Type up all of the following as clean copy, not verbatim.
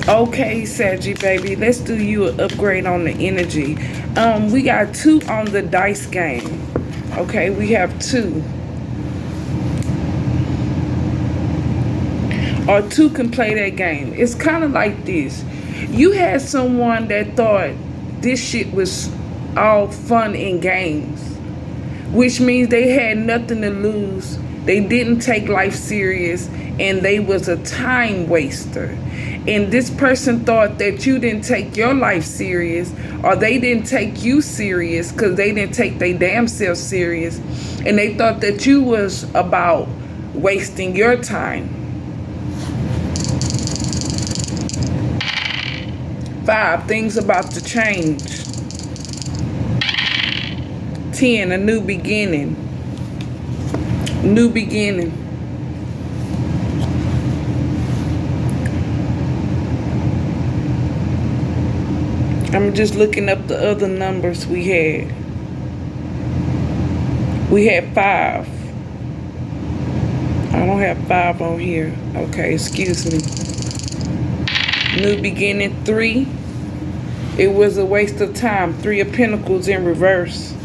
Okay, Saggy baby, let's do you an upgrade on the energy. We got 2 on the dice game. Okay, we have 2. Or 2 can play that game. It's kind of like this. You had someone that thought this shit was all fun and games, which means they had nothing to lose. They didn't take life serious, and they was a time waster. And this person thought that you didn't take your life serious, or they didn't take you serious because they didn't take their damn self serious, and they thought that you was about wasting your time. 5, things about to change. 10, a new beginning. New beginning. I'm just looking up the other numbers we had. We had 5. I don't have 5 on here. Okay, excuse me. New beginning, 3. It was a waste of time. 3 of Pentacles in reverse.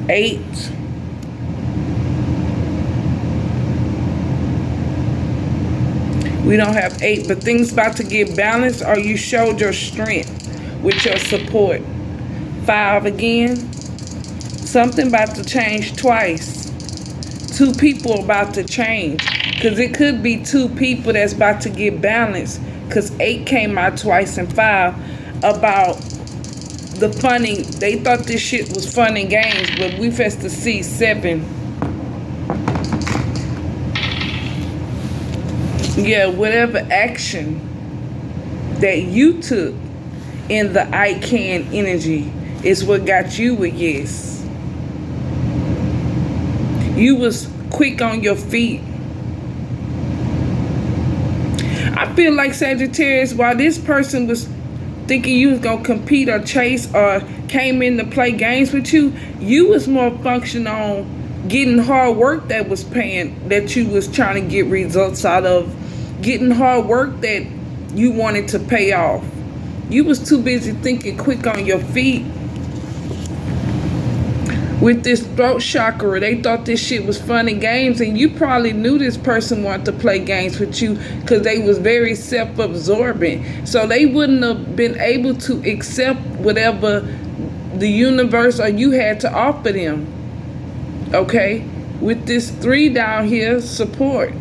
8. We don't have 8, but things about to get balanced, or you showed your strength with your support. 5 again. Something about to change twice. 2 people about to change. Because it could be 2 people that's about to get balanced. Because 8 came out twice and 5 about the funny. They thought this shit was fun and games, but we fast to see 7. Yeah, whatever action that you took in the I can energy is what got you a yes. You was quick on your feet. I feel like Sagittarius, while this person was thinking you was gonna compete or chase or came in to play games with you, you was more functioned on getting hard work that was paying, that you was trying to get results out of, getting hard work that you wanted to pay off. You was too busy thinking quick on your feet. With this throat chakra, they thought this shit was fun and games, and you probably knew this person wanted to play games with you because they was very self-absorbent. So they wouldn't have been able to accept whatever the universe or you had to offer them. Okay? With this 3 down here, support.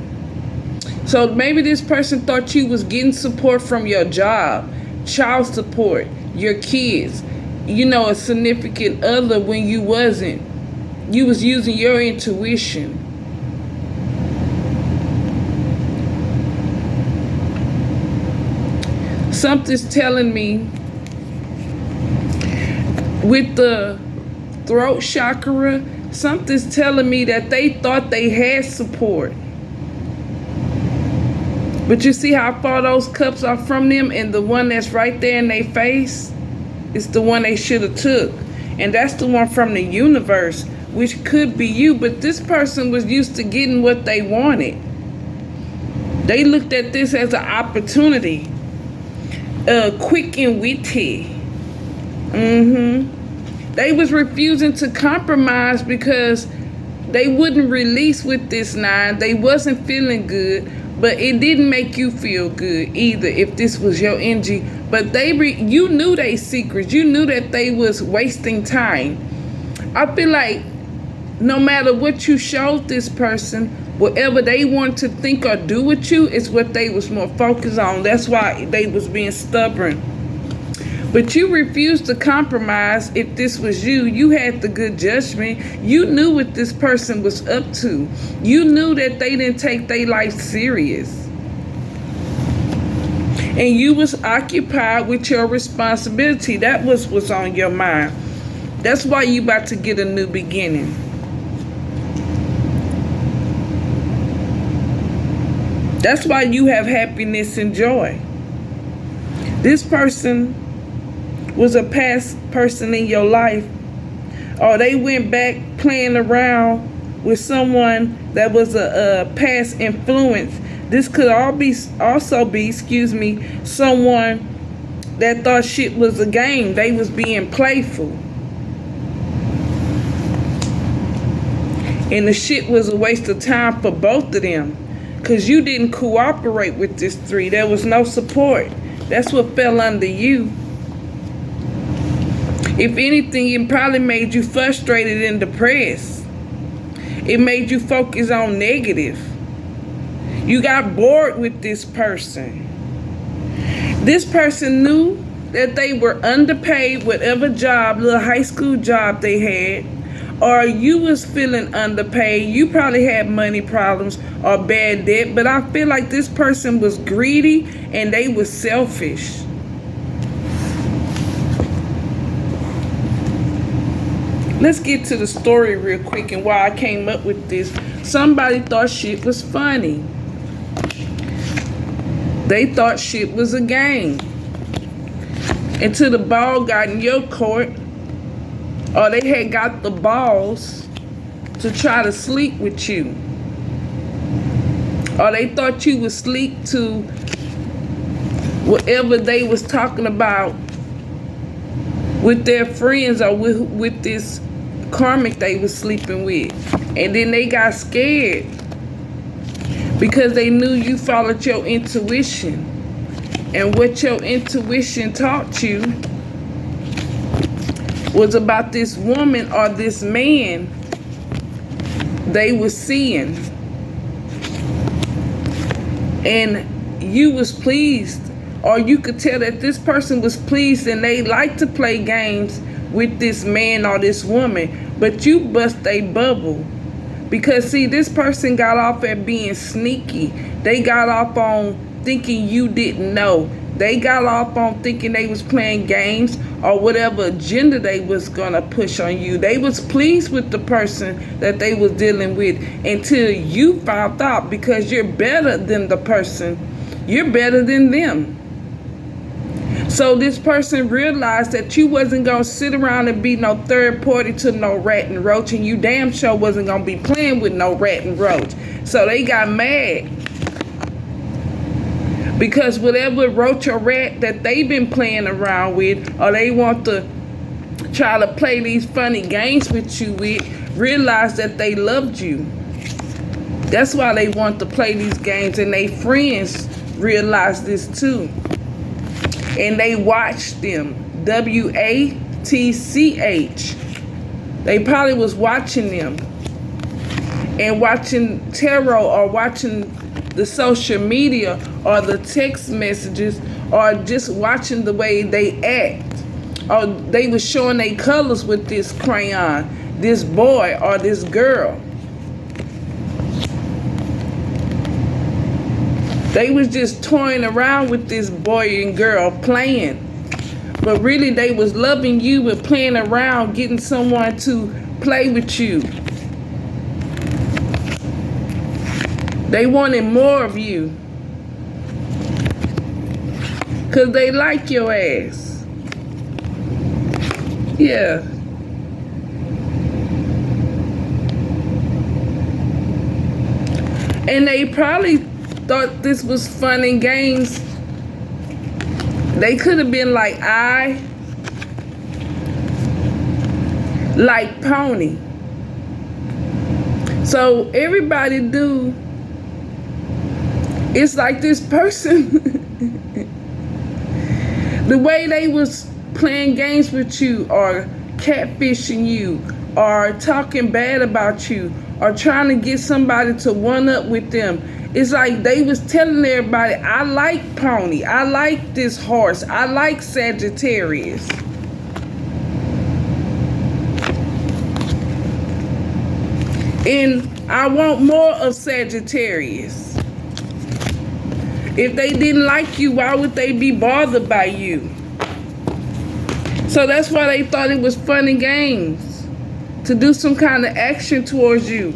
So maybe this person thought you was getting support from your job, child support, your kids, you know, a significant other when you wasn't. You was using your intuition. Something's telling me with the throat chakra, something's telling me that they thought they had support. But you see how far those cups are from them, and the one that's right there in their face is the one they should have took. And that's the one from the universe, which could be you. But this person was used to getting what they wanted. They looked at this as an opportunity. Quick and witty. They was refusing to compromise because they wouldn't release with this 9. They wasn't feeling good. But it didn't make you feel good either if this was your energy. But you knew their secrets. You knew that they was wasting time. I feel like no matter what you showed this person, whatever they want to think or do with you is what they was more focused on. That's why they was being stubborn. But you refused to compromise. If this was you, you had the good judgment. You knew what this person was up to. You knew that they didn't take their life serious. And you was occupied with your responsibility. That was what's on your mind. That's why you about to get a new beginning. That's why you have happiness and joy. This person was a past person in your life, or they went back playing around with someone that was a past influence. This could also be, someone that thought shit was a game. They was being playful. And the shit was a waste of time for both of them. Because you didn't cooperate with this 3. There was no support. That's what fell under you. If anything, it probably made you frustrated and depressed. It made you focus on negative. You got bored with this person. This person knew that they were underpaid, whatever job, little high school job they had, or you was feeling underpaid. You probably had money problems or bad debt, but I feel like this person was greedy and they was selfish. Let's get to the story real quick and why I came up with this. Somebody thought shit was funny. They thought shit was a game. Until the ball got in your court, or they had got the balls to try to sleep with you. Or they thought you would sleep to whatever they was talking about with their friends or with this karmic they was sleeping with. And then they got scared because they knew you followed your intuition. And what your intuition taught you was about this woman or this man they was seeing. And you was pleased, or you could tell that this person was pleased and they like to play games with this man or this woman, but you bust a bubble. Because see, this person got off at being sneaky. They got off on thinking you didn't know. They got off on thinking they was playing games or whatever agenda they was gonna push on you. They was pleased with the person that they was dealing with until you found out, because you're better than the person. You're better than them. So this person realized that you wasn't gonna sit around and be no third party to no rat and roach, and you damn sure wasn't gonna be playing with no rat and roach. So they got mad. Because whatever roach or rat that they've been playing around with, or they want to try to play these funny games with you with, realize that they loved you. That's why they want to play these games, and they friends realize this too. And they watched them. WATCH. They probably was watching them. And watching tarot, or watching the social media, or the text messages, or just watching the way they act. Or they was showing their colors with this crayon, this boy or this girl. They was just toying around with this boy and girl, playing. But really they was loving you and playing around, getting someone to play with you. They wanted more of you. Because they like your ass. Yeah. And they probably thought this was fun and games. They could have been like I, like Pony. So everybody do. It's like this person, the way they was playing games with you, or catfishing you, or talking bad about you, or trying to get somebody to one up with them. It's like they was telling everybody, I like Pony, I like this horse, I like Sagittarius. And I want more of Sagittarius. If they didn't like you, why would they be bothered by you? So that's why they thought it was fun and games, to do some kind of action towards you,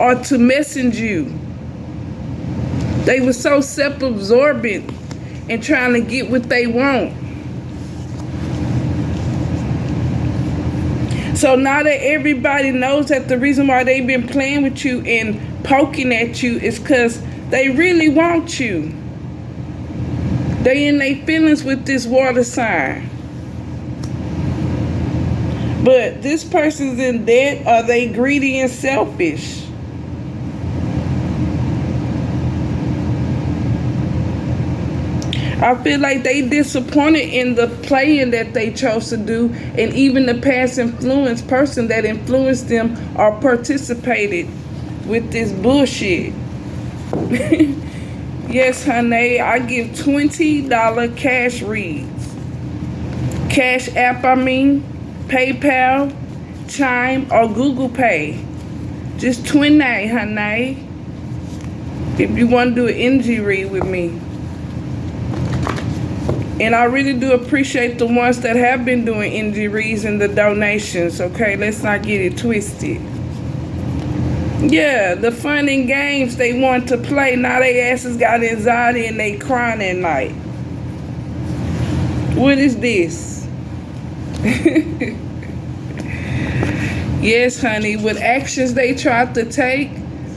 or to message you. They were so self-absorbent and trying to get what they want. So now that everybody knows that the reason why they've been playing with you and poking at you is because they really want you. They in their feelings with this water sign. But this person's in debt. Are they greedy and selfish? I feel like they disappointed in the playing that they chose to do, and even the past influence person that influenced them or participated with this bullshit. Yes, honey, I give $20 cash reads. Cash App, PayPal, Chime, or Google Pay. Just $20, honey. If you want to do an energy read with me. And I really do appreciate the ones that have been doing energy reads and the donations, okay? Let's not get it twisted. Yeah, the fun and games they want to play, now they asses got anxiety and they crying at night. What is this? Yes, honey, with actions they tried to take,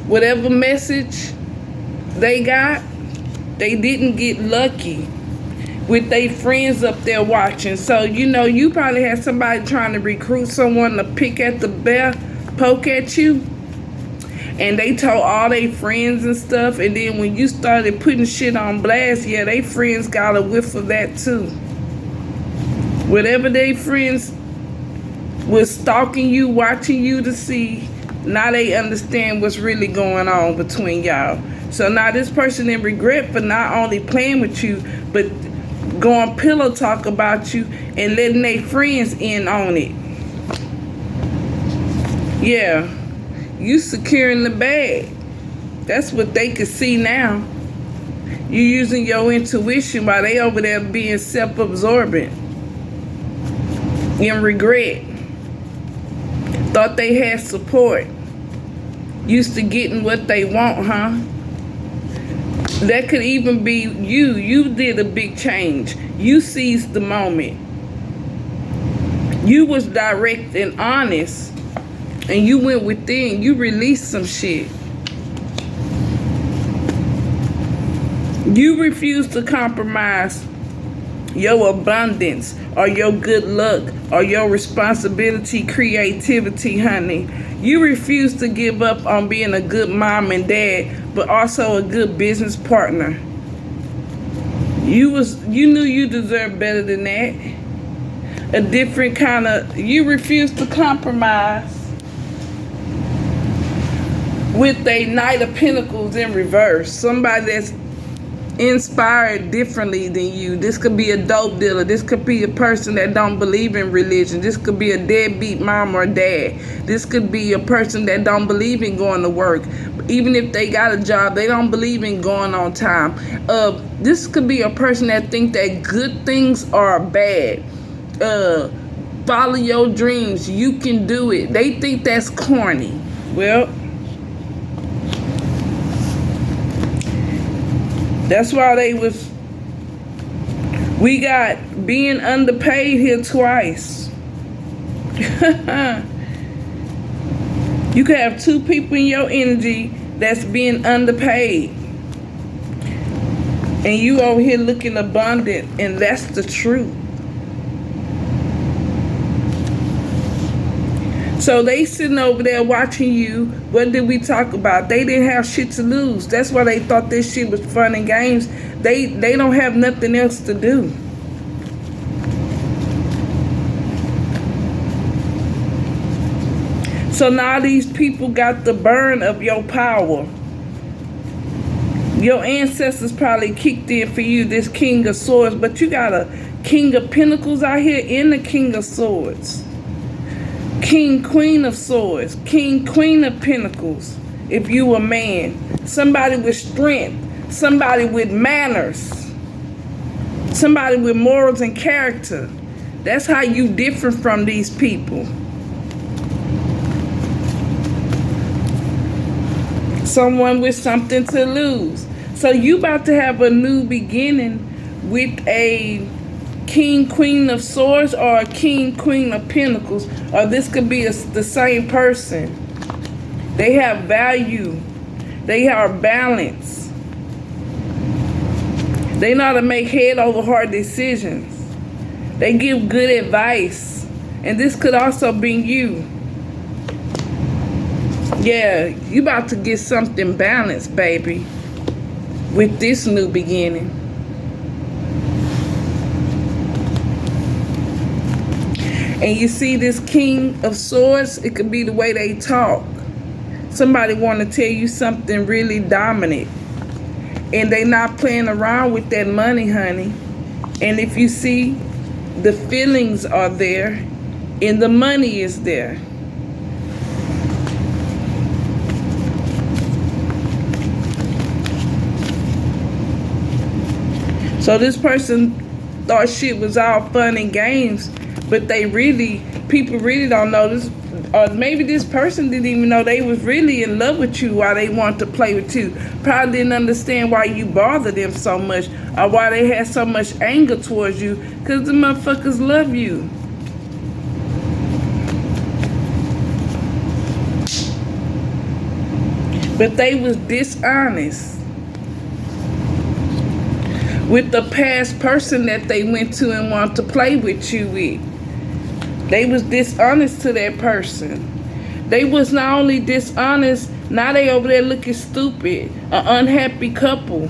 whatever message they got, they didn't get lucky with their friends up there watching. So, you know, you probably had somebody trying to recruit someone to pick at the bear, poke at you. And they told all their friends and stuff. And then when you started putting shit on blast, yeah, they friends got a whiff of that too. Whatever they friends was stalking you, watching you to see, now they understand what's really going on between y'all. So now this person in regret for not only playing with you, but going pillow talk about you and letting their friends in on it. Yeah, you securing the bag. That's what they could see now. You using your intuition while they over there being self-absorbent. In regret. Thought they had support. Used to getting what they want, huh? That could even be you. You did a big change. You seized the moment. You was direct and honest. And you went within. You released some shit. You refused to compromise your abundance or your good luck or your responsibility, creativity, honey. You refused to give up on being a good mom and dad, but also a good business partner. You knew you deserved better than that. A different kind of, you refused to compromise with a Knight of Pentacles in reverse. Somebody that's inspired differently than you. This could be a dope dealer. This could be a person that don't believe in religion. This could be a deadbeat mom or dad. This could be a person that don't believe in going to work. Even if they got a job, they don't believe in going on time. This could be a person that think that good things are bad. Follow your dreams. You can do it. They think that's corny. Well, that's why we got being underpaid here twice. You could have two people in your energy that's being underpaid. And you over here looking abundant, and that's the truth. So they sitting over there watching you. What did we talk about? They didn't have shit to lose. That's why they thought this shit was fun and games. They don't have nothing else to do. So now these people got the burn of your power. Your ancestors probably kicked in for you, this King of Swords, but you got a King of Pentacles out here and the King of Swords. King, Queen of Swords, King, Queen of Pentacles, if you a man. Somebody with strength, somebody with manners, somebody with morals and character. That's how you different from these people. Someone with something to lose. So you about to have a new beginning with a King, Queen of Swords, or a King, Queen of Pentacles, or this could be the same person. They have value. They are balanced. They know how to make head over heart decisions. They give good advice. And this could also be you. Yeah, you about to get something balanced, baby, with this new beginning. And you see this King of Swords, it could be the way they talk. Somebody want to tell you something really dominant. And they not playing around with that money, honey. And if you see, the feelings are there and the money is there. So this person thought shit was all fun and games, but people really don't know this, or maybe this person didn't even know they was really in love with you while they wanted to play with you. Probably didn't understand why you bothered them so much, or why they had so much anger towards you, because the motherfuckers love you. But they was dishonest with the past person that they went to and wanted to play with you with. They was dishonest to that person. They was not only dishonest, now they over there looking stupid. An unhappy couple.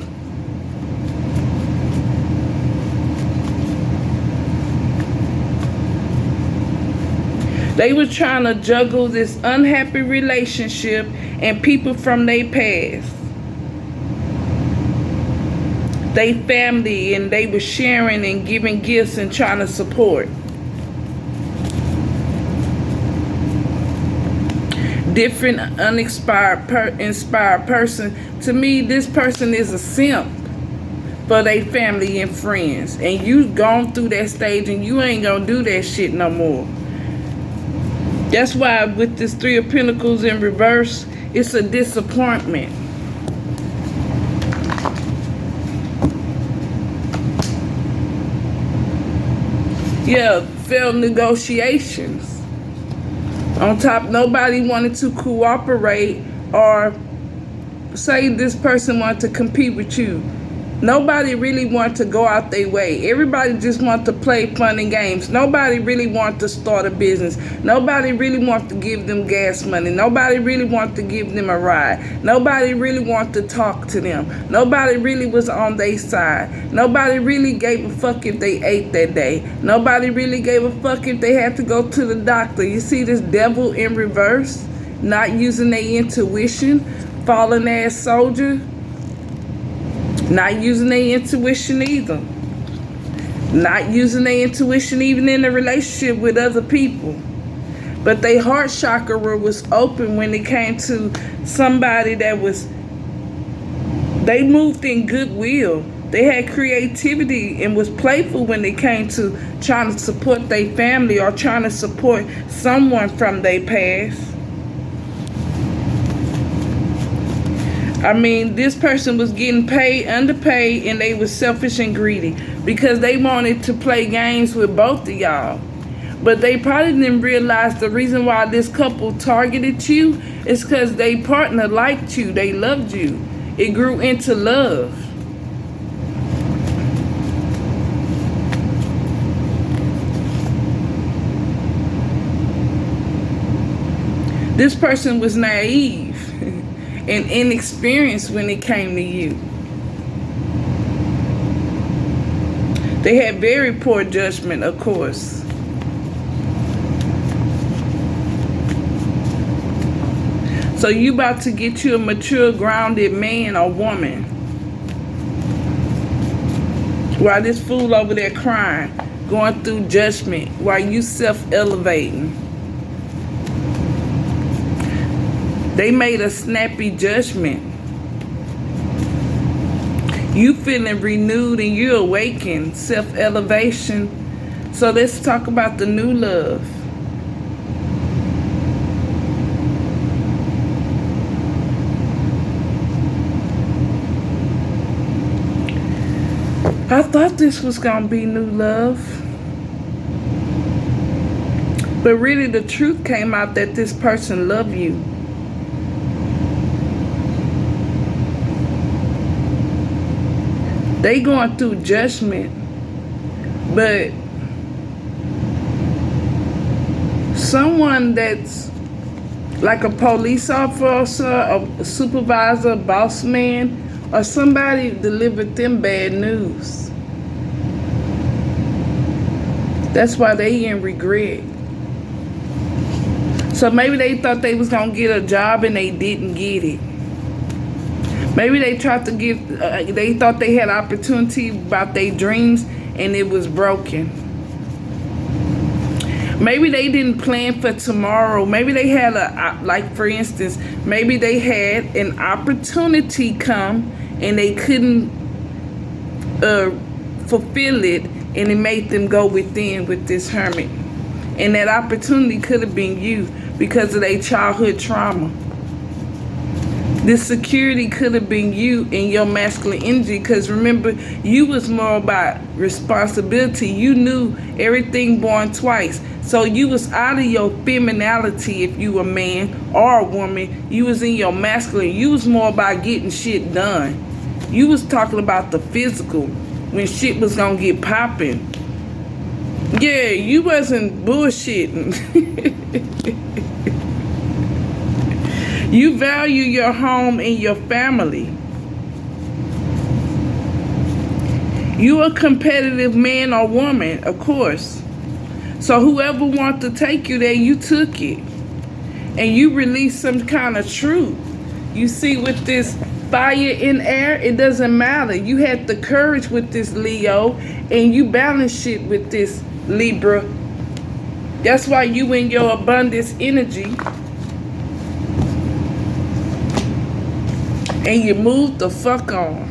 They were trying to juggle this unhappy relationship and people from their past. They family, and they were sharing and giving gifts and trying to support. Different inspired person. To me, this person is a simp for their family and friends. And you gone through that stage and you ain't gonna do that shit no more. That's why with this Three of Pentacles in reverse, it's a disappointment. Yeah, failed negotiations. On top, nobody wanted to cooperate or say this person wanted to compete with you. Nobody really wanted to go out their way. Everybody just wanted to play fun and games. Nobody really wanted to start a business. Nobody really wanted to give them gas money. Nobody really wanted to give them a ride. Nobody really wanted to talk to them. Nobody really was on their side. Nobody really gave a fuck if they ate that day. Nobody really gave a fuck if they had to go to the doctor. You see this devil in reverse? Not using their intuition. Fallen ass soldier. Not using their intuition either. Not using their intuition even in a relationship with other people. But their heart chakra was open when it came to somebody that was, they moved in goodwill. They had creativity and was playful when it came to trying to support their family or trying to support someone from their past. I mean, this person was getting paid, underpaid, and they was selfish and greedy because they wanted to play games with both of y'all. But they probably didn't realize the reason why this couple targeted you is because their partner liked you, they loved you. It grew into love. This person was naive and inexperienced when it came to you. They had very poor judgment, of course. So you about to get you a mature, grounded man or woman. While this fool over there crying, going through judgment, while you self-elevating. They made a snappy judgment. You feeling renewed and you awakened, self-elevation. So let's talk about the new love. I thought this was gonna be new love. But really the truth came out that this person loved you. They going through judgment, but someone that's like a police officer, a supervisor, a boss man, or somebody delivered them bad news. That's why they in regret. So maybe they thought they was gonna get a job and they didn't get it. Maybe they tried to get, they thought they had opportunity about their dreams and it was broken. Maybe they didn't plan for tomorrow. Maybe they had like for instance, maybe they had an opportunity come and they couldn't fulfill it, and it made them go within with this hermit. And that opportunity could have been you because of their childhood trauma. This security could have been you in your masculine energy, because remember, you was more about responsibility. You knew everything born twice. So you was out of your femininity if you a man or a woman. You was in your masculine. You was more about getting shit done. You was talking about the physical when shit was gonna get popping. Yeah, you wasn't bullshitting. You value your home and your family. You a competitive man or woman, of course. So whoever wants to take you there, you took it. And you released some kind of truth. You see, with this fire in air, it doesn't matter. You had the courage with this Leo, and you balance shit with this Libra. That's why you in your abundance energy. And you move the fuck on.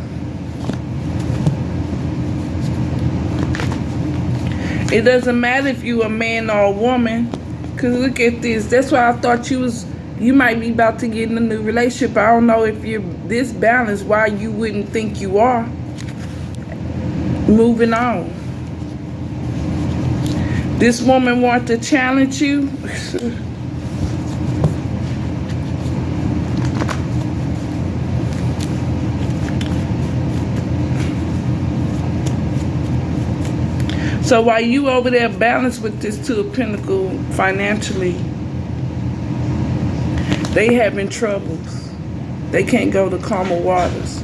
It doesn't matter if you a man or a woman. Cause look at this. That's why I thought you might be about to get in a new relationship. I don't know if you're this balanced, why you wouldn't think you are. Moving on. This woman wants to challenge you. So while you over there balanced with this Two of Pentacles financially, they having troubles. They can't go to calmer waters.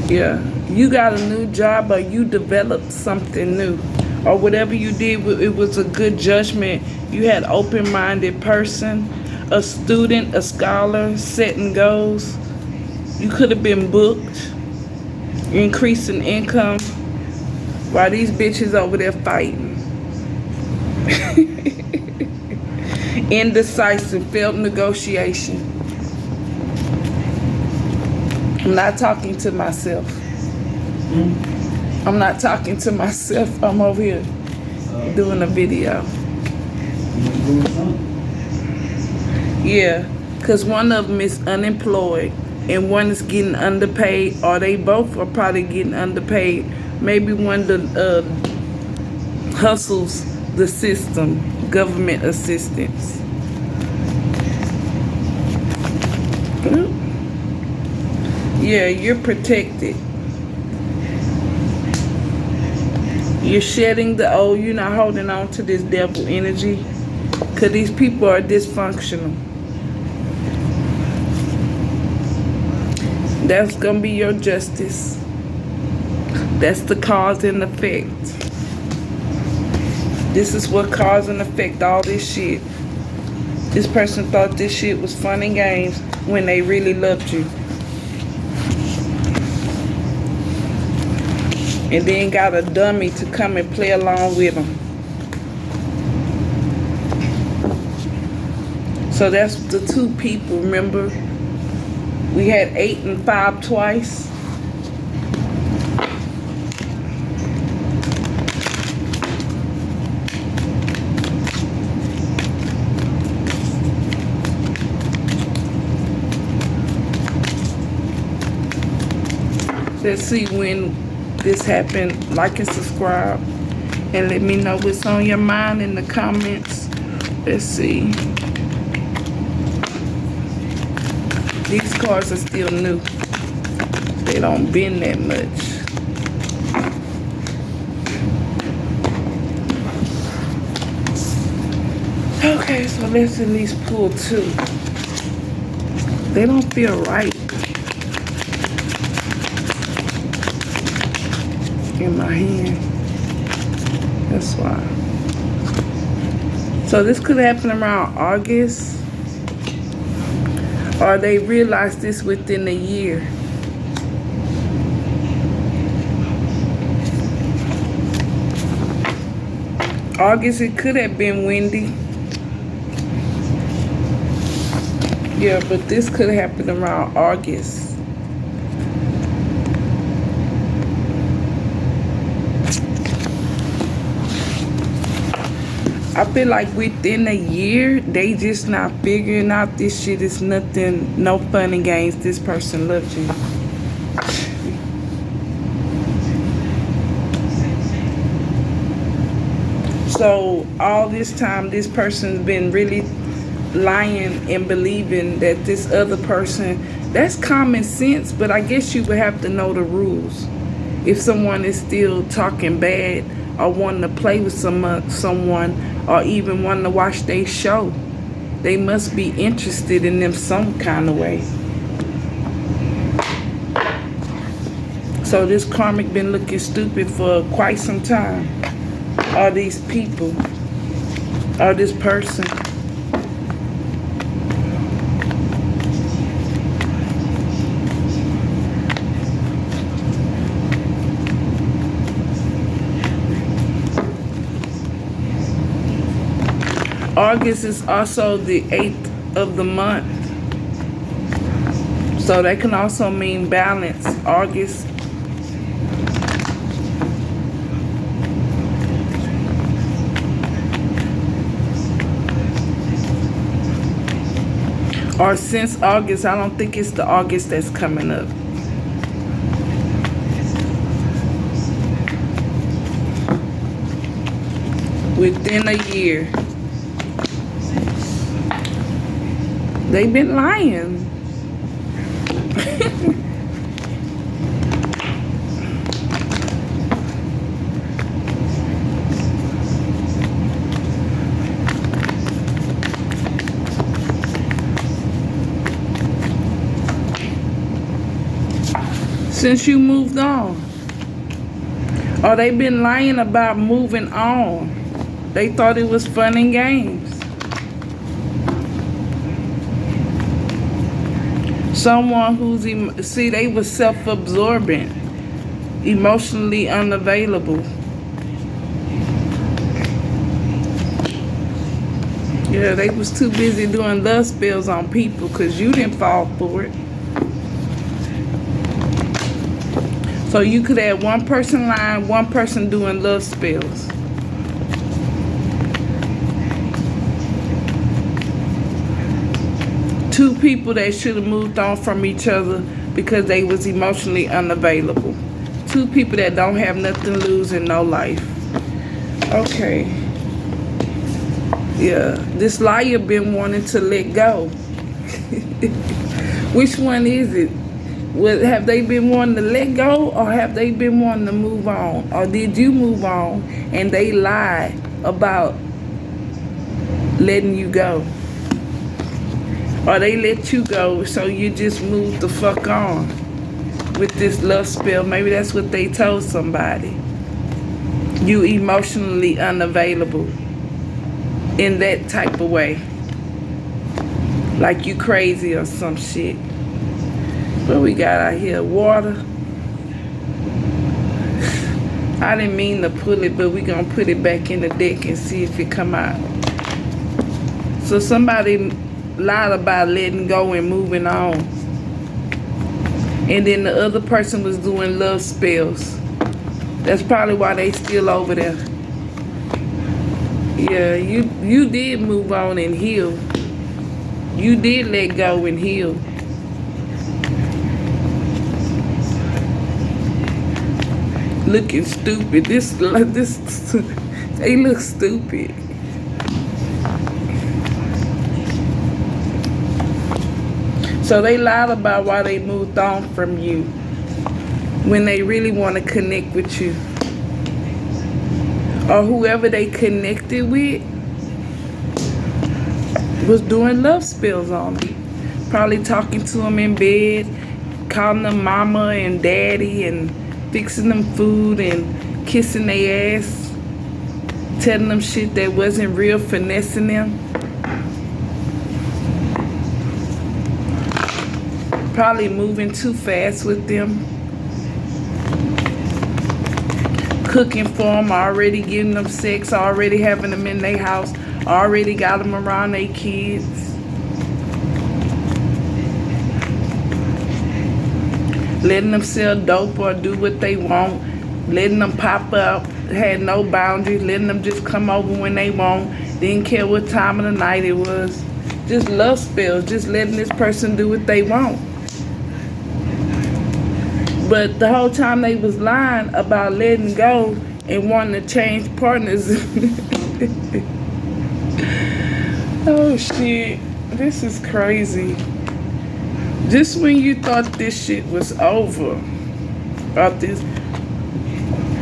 Yeah, you got a new job, or you developed something new, or whatever you did, it was a good judgment. You had open-minded person, a student, a scholar, setting goals. You could have been booked, increasing income, while these bitches over there fighting. Indecisive, failed negotiation. I'm not talking to myself. I'm not talking to myself. I'm over here doing a video. Yeah, because one of them is unemployed and one is getting underpaid, or they both are probably getting underpaid. Maybe one hustles the system, government assistance. Yeah, you're protected. You're shedding the old. You're not holding on to this devil energy, because these people are dysfunctional. That's going to be your justice. That's the cause and effect. This is what cause and effect all this shit. This person thought this shit was fun and games when they really loved you. And then got a dummy to come and play along with them. So that's the two people, remember? We had 8 and 5 twice. Let's see when this happened. Like and subscribe. And let me know what's on your mind in the comments. Let's see. These cards are still new. They don't bend that much. Okay, so let's at least pull 2. They don't feel right in my hand. That's why. So this could happen around August, or they realize this within a year. August, it could have been windy. Yeah, but this could happen around August. I feel like within a year, they just not figuring out this shit is nothing, no fun and games. This person loves you. So all this time, this person's been really lying and believing that this other person, that's common sense, but I guess you would have to know the rules. If someone is still talking bad or wanting to play with someone or even wanting to watch their show, they must be interested in them some kind of way. So this karmic been looking stupid for quite some time. Or these people, or this person. August is also the 8th of the month. So that can also mean balance. August. Or since August, I don't think it's the August that's coming up. Within a year. They've been lying. Since you moved on. Or they've been lying about moving on. They thought it was fun and games. Someone who's, see, they was self-absorbent, emotionally unavailable. Yeah, they was too busy doing love spells on people because you didn't fall for it. So you could have one person lying, one person doing love spells. Two people that should have moved on from each other because they was emotionally unavailable. Two people that don't have nothing to lose in no life. Okay. Yeah, this liar been wanting to let go. Which one is it? Have they been wanting to let go, or have they been wanting to move on? Or did you move on and they lied about letting you go? Or they let you go so you just moved the fuck on with this love spell? Maybe that's what they told somebody. You emotionally unavailable in that type of way. Like you crazy or some shit. What we got out here? Water. I didn't mean to pull it, but we gonna put it back in the deck and see if it come out. So somebody lied about letting go and moving on. And then the other person was doing love spells. That's probably why they still over there. Yeah, you did move on and heal. You did let go and heal. looking stupid. This, they look stupid. So they lied about why they moved on from you when they really want to connect with you. Or whoever they connected with was doing love spells on them. Probably talking to them in bed, calling them mama and daddy, and fixing them food and kissing their ass, telling them shit that wasn't real, finessing them. Probably moving too fast with them. Cooking for them, already giving them sex, already having them in their house, already got them around their kids. Letting them sell dope or do what they want. Letting them pop up, had no boundaries, letting them just come over when they want. Didn't care what time of the night it was. Just love spells, just letting this person do what they want. But the whole time they was lying about letting go and wanting to change partners. Oh shit, this is crazy. Just when you thought this shit was over, about this,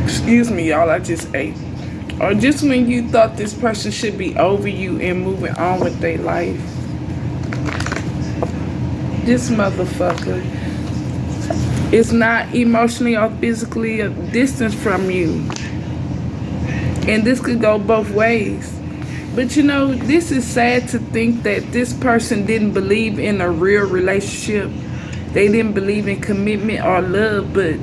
excuse me y'all, I just ate. Or just when you thought this person should be over you and moving on with their life. This motherfucker is not emotionally or physically distant from you. And this could go both ways. But you know, this is sad to think that this person didn't believe in a real relationship. They didn't believe in commitment or love, but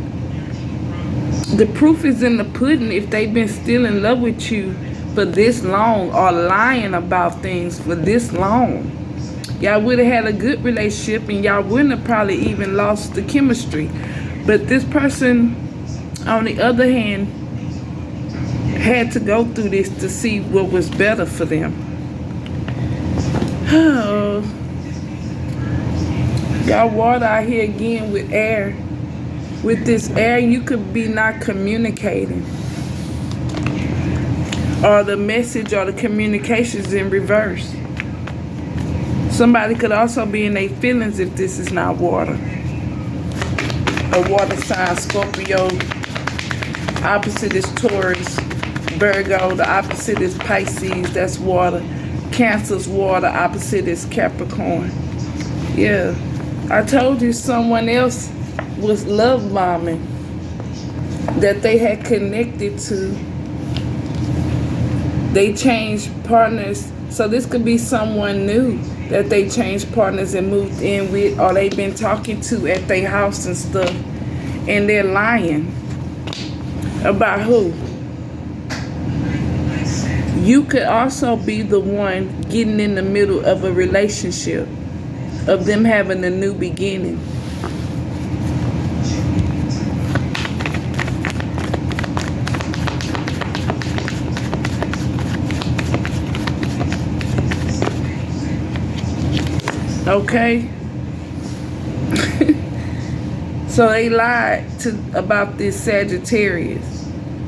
the proof is in the pudding. If they've been still in love with you for this long or lying about things for this long, y'all would have had a good relationship and y'all wouldn't have probably even lost the chemistry. But this person, on the other hand, had to go through this to see what was better for them. Oh. Y'all water out here again with air. With this air, you could be not communicating. Or the message or the communication's in reverse. Somebody could also be in their feelings if this is not water. A water sign, Scorpio. Opposite is Taurus. Virgo, the opposite is Pisces, that's water. Cancer's water, opposite is Capricorn. Yeah, I told you someone else was love bombing that they had connected to. They changed partners, so this could be someone new that they changed partners and moved in with, or they've been talking to at their house and stuff, and they're lying. About who? You could also be the one getting in the middle of a relationship, of them having a new beginning. Okay? So they lied about this Sagittarius.